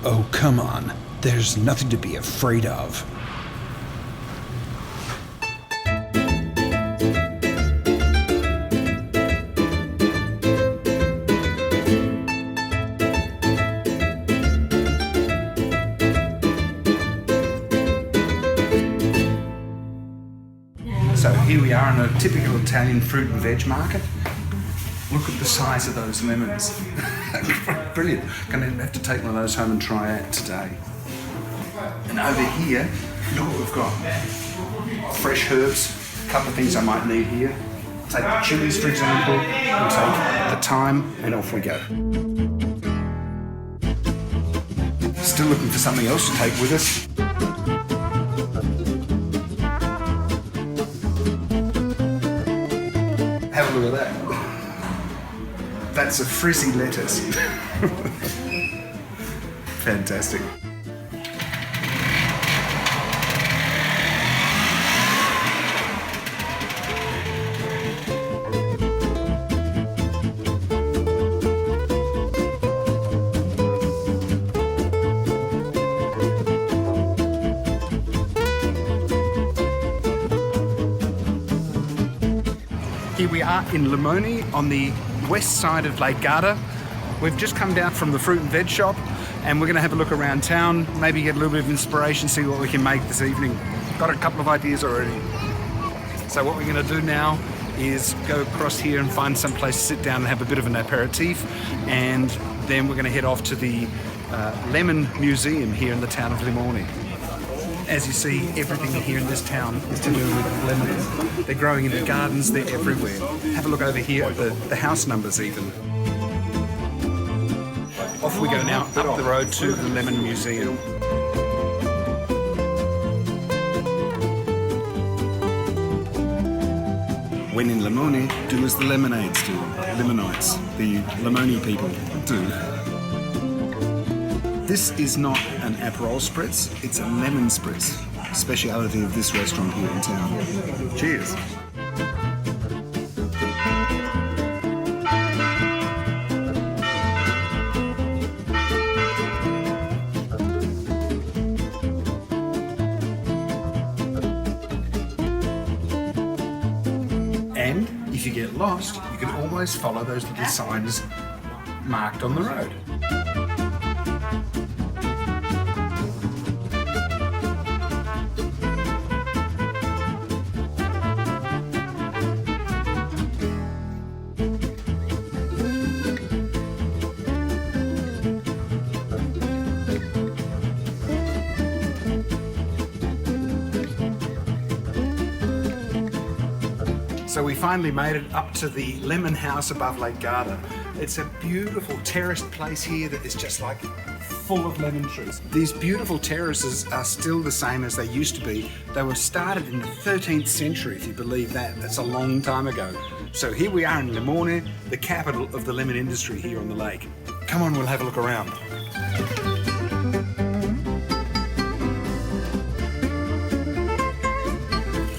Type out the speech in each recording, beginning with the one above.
Oh, come on. There's nothing to be afraid of. So here we are in a typical Italian fruit and veg market. Look at the size of those lemons. Brilliant. Gonna have to take one of those home and try out today. And over here, look what we've got. Fresh herbs, a couple of things I might need here. Take the chilies, for example, and take the thyme, and off we go. Still looking for something else to take with us. Have a look at that. That's a frizzy lettuce. Fantastic. Here we are in Limone on the west side of Lake Garda. We've just come down from the fruit and veg shop and we're going to have a look around town, maybe get a little bit of inspiration, see what we can make this evening. Got a couple of ideas already. So what we're going to do now is go across here and find some place to sit down and have a bit of an aperitif, and then we're going to head off to the Lemon Museum here in the town of Limone. As you see, everything here in this town is to do with lemons. They're growing in the gardens, they're everywhere. Have a look over here at the house numbers even. Off we go now up the road to the Lemon Museum. When in Limone, do as the lemonades do. Limonites, the Limone people do. This is not an Aperol spritz, it's a lemon spritz. Speciality of this restaurant here in town. Cheers. And if you get lost, you can always follow those little signs marked on the road. So we finally made it up to the lemon house above Lake Garda. It's a beautiful terraced place here that is just like full of lemon trees. These beautiful terraces are still the same as they used to be. They were started in the 13th century, if you believe that. That's a long time ago. So here we are in Limone, the capital of the lemon industry here on the lake. Come on, we'll have a look around.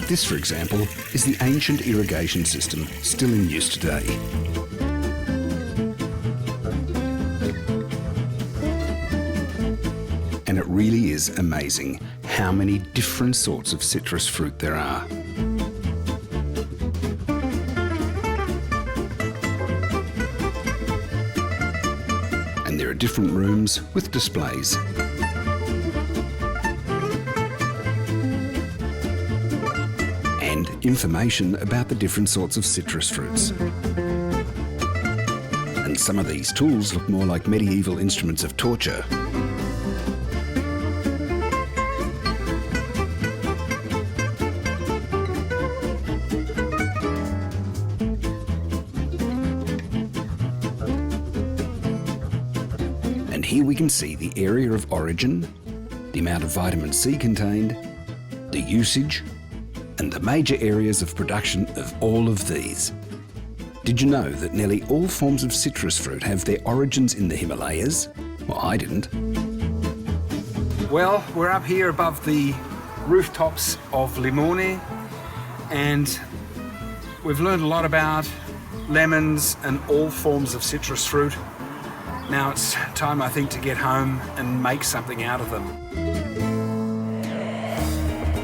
This, for example, is the ancient irrigation system still in use today. And it really is amazing how many different sorts of citrus fruit there are. And there are different rooms with displays. And information about the different sorts of citrus fruits. And some of these tools look more like medieval instruments of torture. And here we can see the area of origin, the amount of vitamin C contained, the usage, and the major areas of production of all of these. Did you know that nearly all forms of citrus fruit have their origins in the Himalayas? Well, I didn't. Well, we're up here above the rooftops of Limone, and we've learned a lot about lemons and all forms of citrus fruit. Now it's time, I think, to get home and make something out of them.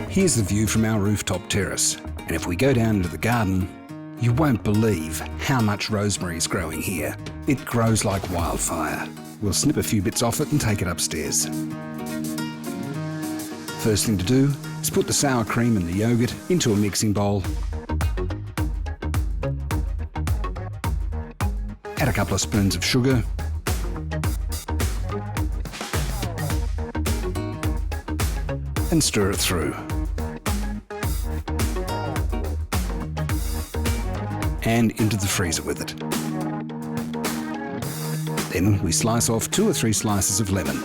Here's the view from our rooftop terrace, and if we go down into the garden, you won't believe how much rosemary is growing here. It grows like wildfire. We'll snip a few bits off it and take it upstairs. First thing to do is put the sour cream and the yogurt into a mixing bowl. Add a couple of spoons of sugar. And stir it through. And into the freezer with it. Then we slice off 2 or 3 slices of lemon.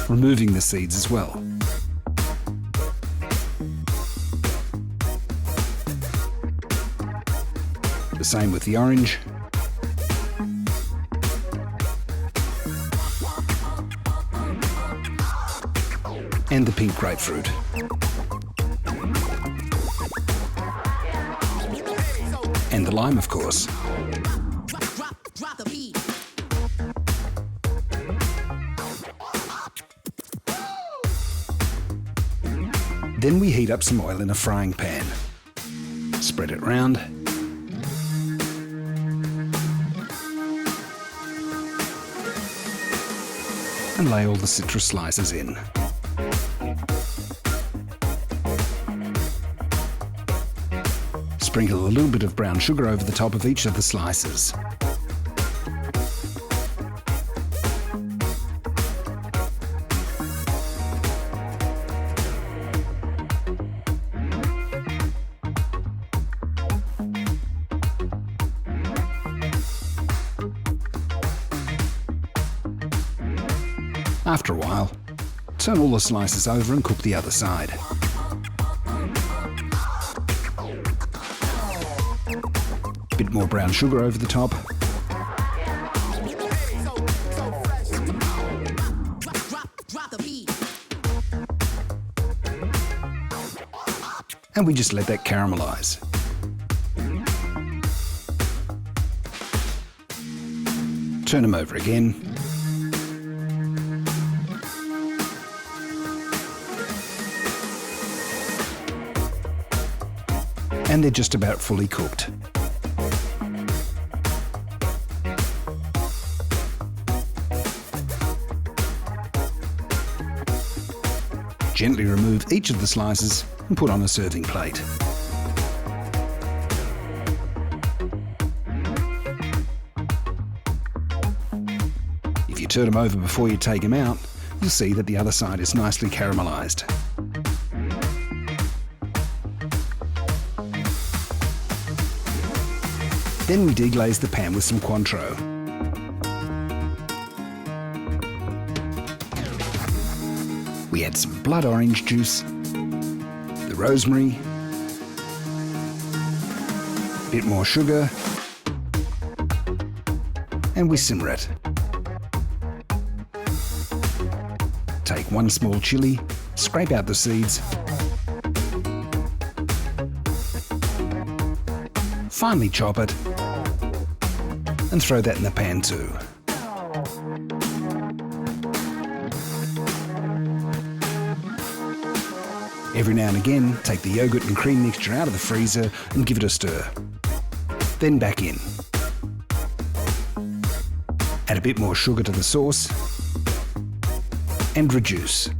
Removing the seeds as well. The same with the orange. And the pink grapefruit. And the lime, of course. Then we heat up some oil in a frying pan. Spread it round. And lay all the citrus slices in. Sprinkle a little bit of brown sugar over the top of each of the slices. After a while, turn all the slices over and cook the other side. Bit more brown sugar over the top. And we just let that caramelize. Turn them over again. And they're just about fully cooked. Gently remove each of the slices and put on a serving plate. If you turn them over before you take them out, you'll see that the other side is nicely caramelised. Then we deglaze the pan with some Cointreau. We add some blood orange juice, the rosemary, a bit more sugar, and we simmer it. Take 1 small chilli, scrape out the seeds, finely chop it, and throw that in the pan too. Every now and again, take the yogurt and cream mixture out of the freezer and give it a stir. Then back in. Add a bit more sugar to the sauce and reduce.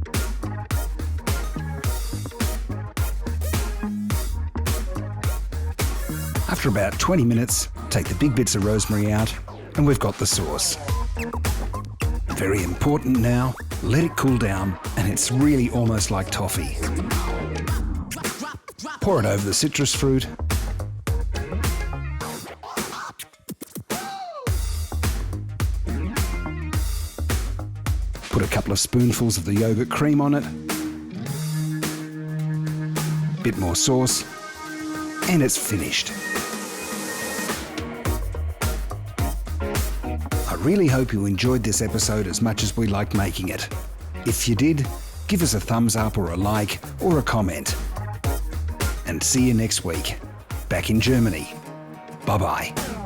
After about 20 minutes, take the big bits of rosemary out and we've got the sauce. Very important now, let it cool down and it's really almost like toffee. Pour it over the citrus fruit. Put a couple of spoonfuls of the yogurt cream on it. Bit more sauce. And it's finished. I really hope you enjoyed this episode as much as we liked making it. If you did, give us a thumbs up or a like or a comment. And see you next week. back in Germany. Bye-bye.